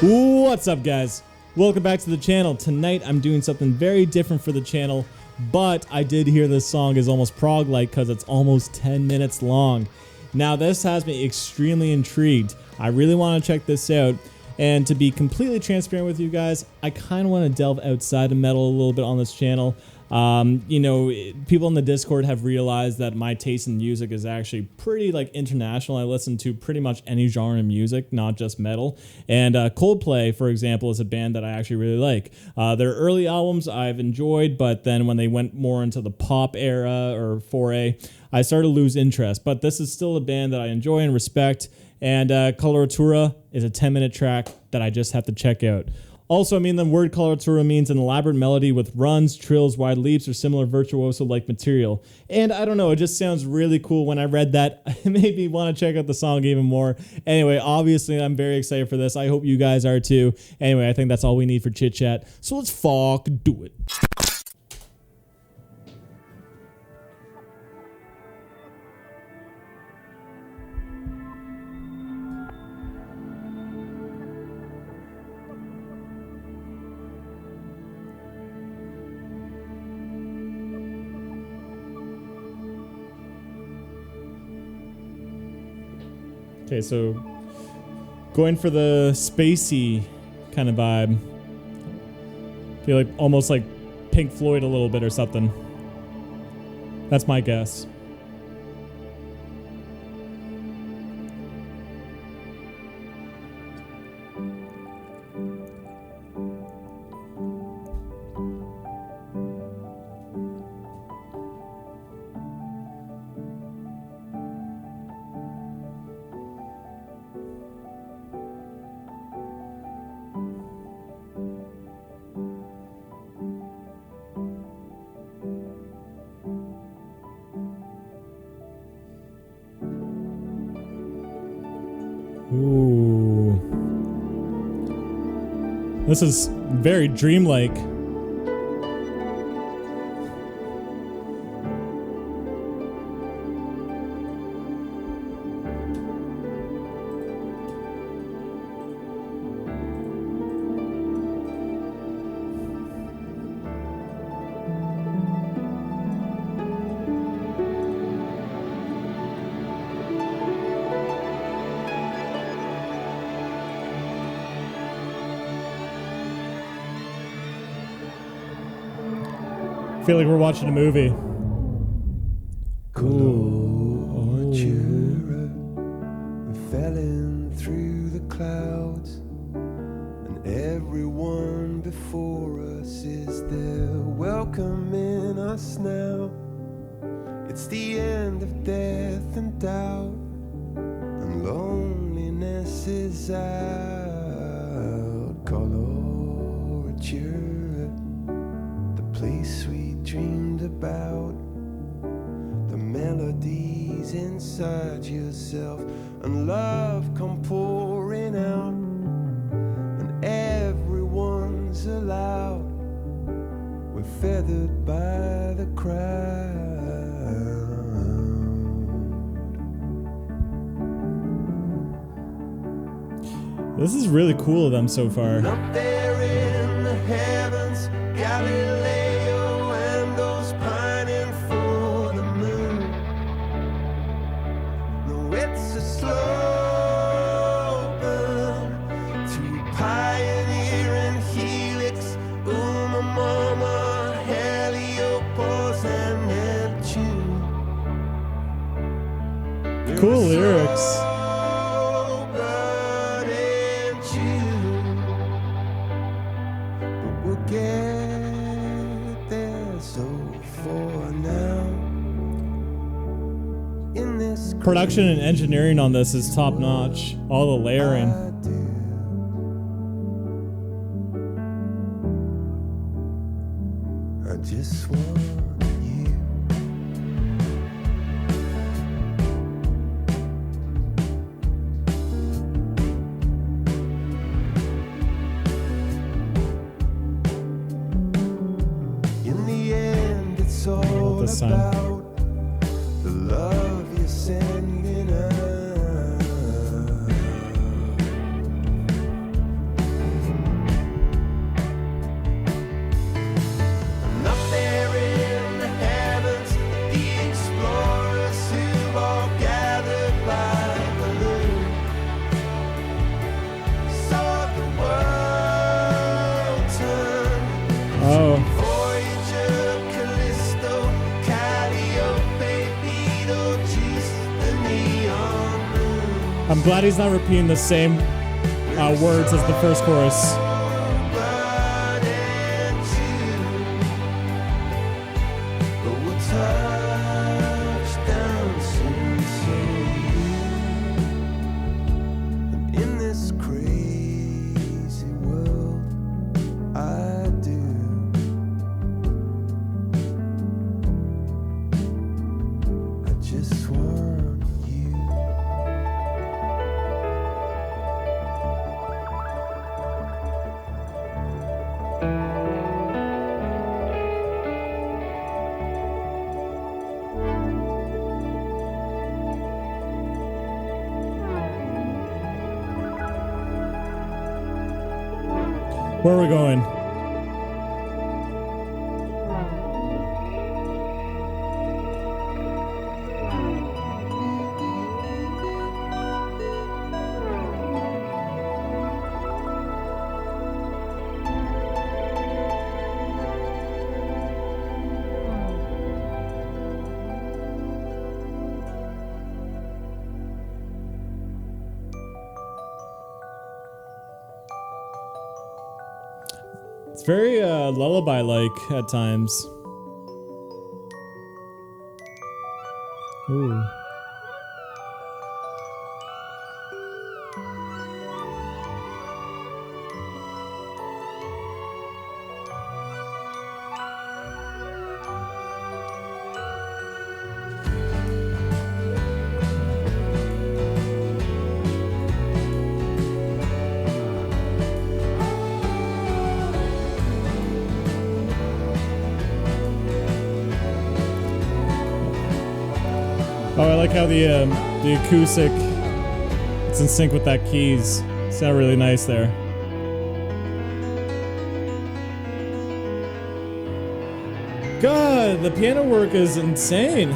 What's up, guys? Welcome back to the channel. Tonight I'm doing something very different for the channel, but I did hear this song is almost prog-like because it's almost 10 minutes long. Now this has me extremely intrigued. I really want to check this out, and to be completely transparent with you guys, I kind of want to delve outside of metal a little bit on this channel. You know, people in the Discord have realized that my taste in music is actually pretty international. I listen to pretty much any genre of music, not just metal. And Coldplay, for example, is a band that I actually really like. Their early albums I've enjoyed, but then when they went more into the pop era or foray, I started to lose interest. But this is still a band that I enjoy and respect. And Coloratura is a 10-minute track that I just have to check out. Also, the word coloratura means an elaborate melody with runs, trills, wide leaps, or similar virtuoso-like material. And I don't know, it just sounds really cool. When I read that, it made me want to check out the song even more. Anyway, obviously, I'm very excited for this. I hope you guys are too. Anyway, I think that's all we need for chit-chat. So let's fuck do it. Okay, so going for the spacey kind of vibe. Feel like almost like Pink Floyd a little bit or something. That's my guess. Ooh. This is very dreamlike. I feel like we're watching a movie. Coloratura, we fell in through the clouds, and everyone before us is there welcoming us now. It's the end of death and doubt, and loneliness is out. Coloratura, the place we dreamed about, the melodies inside yourself, and love come pouring out, and everyone's allowed. We're feathered by the crowd. This is really cool of them so far. And up there in the heavens, Galileo and those pining for the moon. No, it's a slow burn to Pioneer and Helix, Uma, Mama, Heliopause and Neptune. Cool lyrics. Get there, so for now, in this Production and engineering on this is top notch. All the layering. I just want you. In the end, it's all the sun. about the love you're sending out. I'm glad he's not repeating the same words as the first chorus. Where are we going? It's very lullaby-like at times. Ooh. Oh, I like how the acoustic, it's in sync with that keys. Sound really nice there. God, the piano work is insane.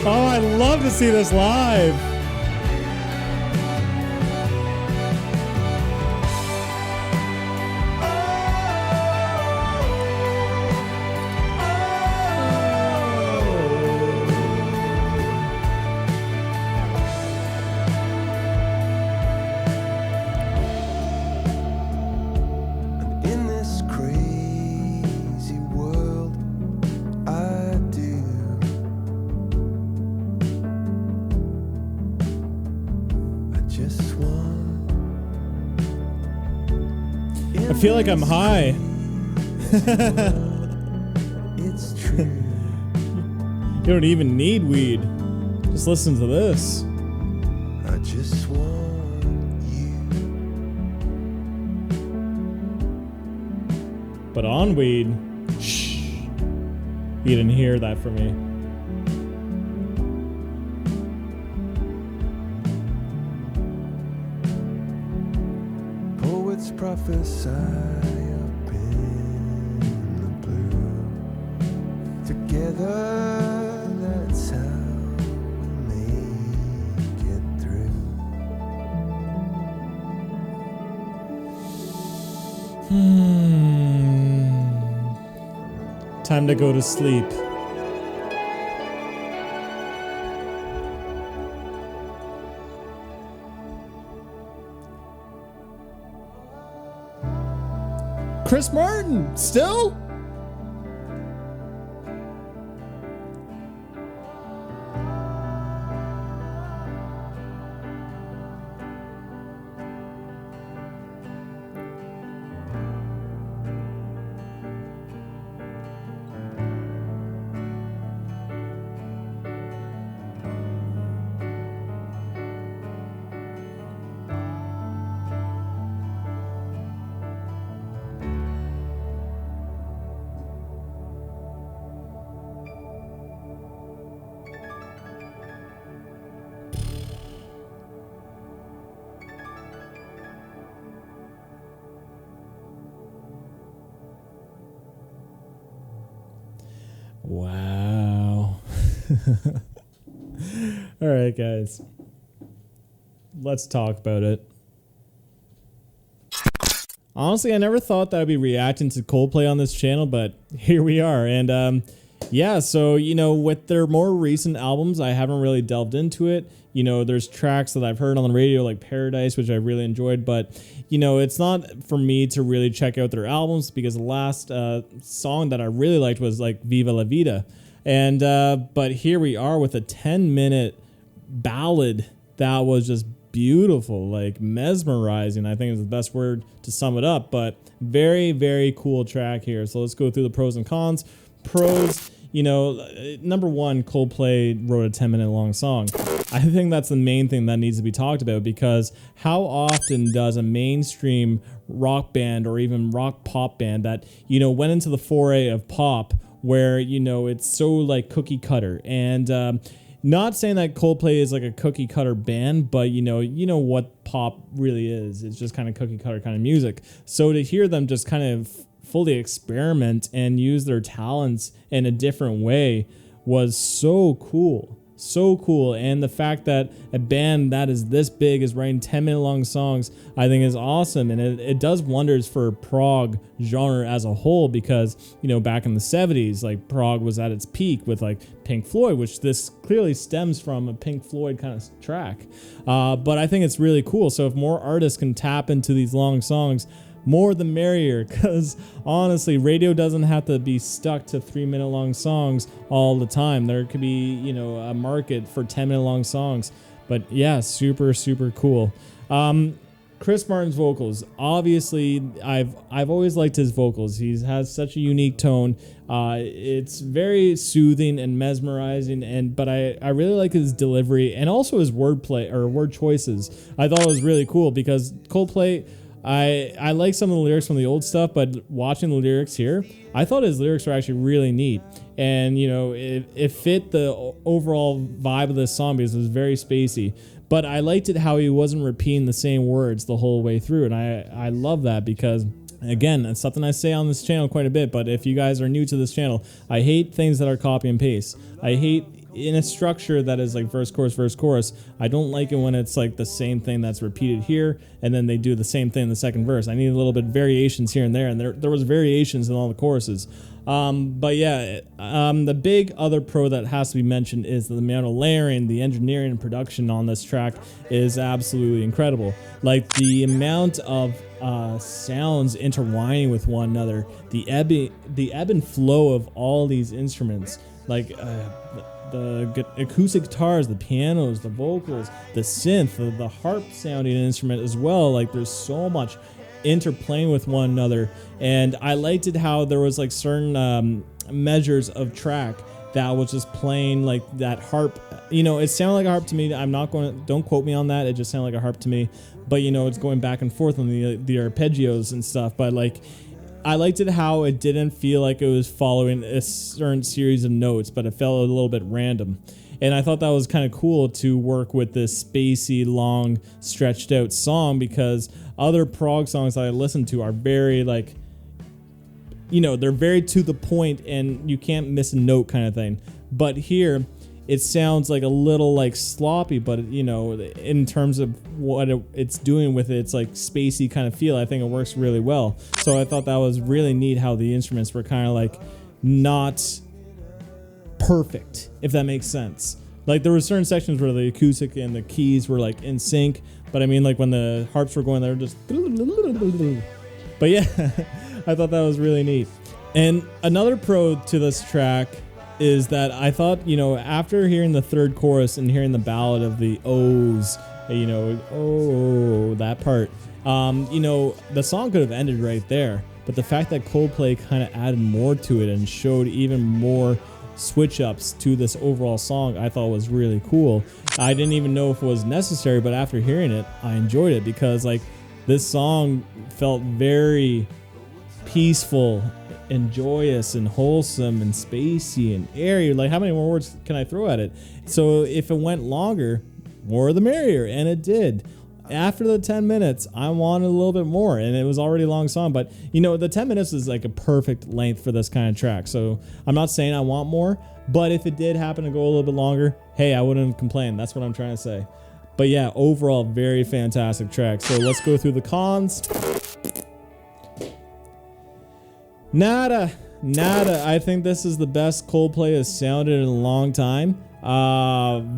Oh, I'd love to see this live. I feel like I'm high. It's true. You don't even need weed. Just listen to this. I just want you. But on weed, shh. You didn't hear that from me. Poets prophesy up in the blue. Together, that's how we make it through. Time to go to sleep. Chris Martin, still? Wow. All right, guys. Let's talk about it. Honestly, I never thought that I'd be reacting to Coldplay on this channel, but here we are. And yeah, so, you know, with their more recent albums, I haven't really delved into it. You know, there's tracks that I've heard on the radio like Paradise, which I really enjoyed, but, you know, it's not for me to really check out their albums because the last song that I really liked was like Viva La Vida. And but here we are with a 10-minute ballad that was just beautiful, like mesmerizing, I think is the best word to sum it up, but very, very cool track here. So let's go through the pros and cons. Pros, you know, number one, Coldplay wrote a 10-minute long song. I think that's the main thing that needs to be talked about, because how often does a mainstream rock band or even rock pop band that, you know, went into the foray of pop where, you know, it's so like cookie cutter, and not saying that Coldplay is like a cookie cutter band, but you know what pop really is. It's just kind of cookie cutter kind of music. So to hear them just kind of fully experiment and use their talents in a different way was so cool. So cool. And the fact that a band that is this big is writing 10-minute long songs, I think is awesome. And it does wonders for prog genre as a whole, because, you know, back in the 70s, like prog was at its peak with like Pink Floyd, which this clearly stems from a Pink Floyd kind of track. But I think it's really cool. So if more artists can tap into these long songs, more the merrier, because honestly, radio doesn't have to be stuck to 3-minute long songs all the time. There could be, you know, a market for 10-minute long songs. But yeah, super, super cool. Chris Martin's vocals, obviously, I've always liked his vocals. He has such a unique tone. It's very soothing and mesmerizing, but I really like his delivery and also his wordplay or word choices. I thought it was really cool because Coldplay, I like some of the lyrics from the old stuff, but watching the lyrics here, I thought his lyrics were actually really neat. And, you know, it fit the overall vibe of this song because it was very spacey. But I liked it how he wasn't repeating the same words the whole way through. And I love that because, again, it's something I say on this channel quite a bit. But if you guys are new to this channel, I hate things that are copy and paste. I hate in a structure that is like verse, chorus. I don't like it when it's like the same thing that's repeated here and then they do the same thing in the second verse. I need a little bit of variations here and there, and there was variations in all the choruses. But yeah, the big other pro that has to be mentioned is the amount of layering, the engineering and production on this track is absolutely incredible. Like the amount of sounds intertwining with one another, the ebb and flow of all these instruments, like the acoustic guitars, the pianos, the vocals, the synth, the harp sounding instrument as well. Like there's so much interplaying with one another, and I liked it how there was like certain measures of track that was just playing like that harp. You know, it sounded like a harp to me. Don't quote me on that. It just sounded like a harp to me. But you know, it's going back and forth on the arpeggios and stuff. But like, I liked it how it didn't feel like it was following a certain series of notes, but it felt a little bit random. And I thought that was kind of cool to work with this spacey, long, stretched out song, because other prog songs that I listen to are very like, you know, they're very to the point and you can't miss a note kind of thing. But here, it sounds like a little like sloppy, but you know, in terms of what it's doing with its like spacey kind of feel, I think it works really well. So I thought that was really neat how the instruments were kind of like not perfect, if that makes sense. Like there were certain sections where the acoustic and the keys were like in sync, but I mean like when the harps were going, they were just But yeah, I thought that was really neat. And another pro to this track is that I thought, you know, after hearing the third chorus and hearing the ballad of the O's, you know, oh, that part, you know, the song could have ended right there. But the fact that Coldplay kind of added more to it and showed even more switch ups to this overall song, I thought was really cool. I didn't even know if it was necessary, but after hearing it, I enjoyed it because like this song felt very peaceful and joyous and wholesome and spacey and airy. Like, how many more words can I throw at it? So if it went longer, more the merrier, and it did. After the 10 minutes, I wanted a little bit more, and it was already a long song, but you know, the 10 minutes is like a perfect length for this kind of track. So I'm not saying I want more, but if it did happen to go a little bit longer, hey, I wouldn't complain. That's what I'm trying to say. But yeah, overall, very fantastic track. So let's go through the cons. Nada. I think this is the best Coldplay has sounded in a long time.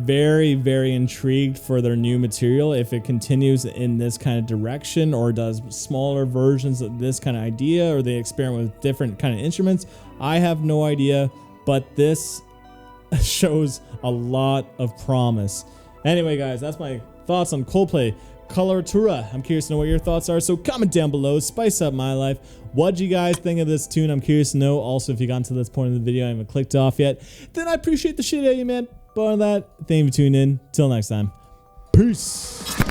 Very, very intrigued for their new material. If it continues in this kind of direction or does smaller versions of this kind of idea, or they experiment with different kind of instruments, I have no idea, but this shows a lot of promise. Anyway, guys, that's my thoughts on Coldplay Coloratura. I'm curious to know what your thoughts are, so comment down below, spice up my life. What do you guys think of this tune? I'm curious to know. Also, if you gotten to this point of the video and haven't clicked off yet, then I appreciate the shit out of you, man. But on that, thank you for tuning in. Till next time, peace.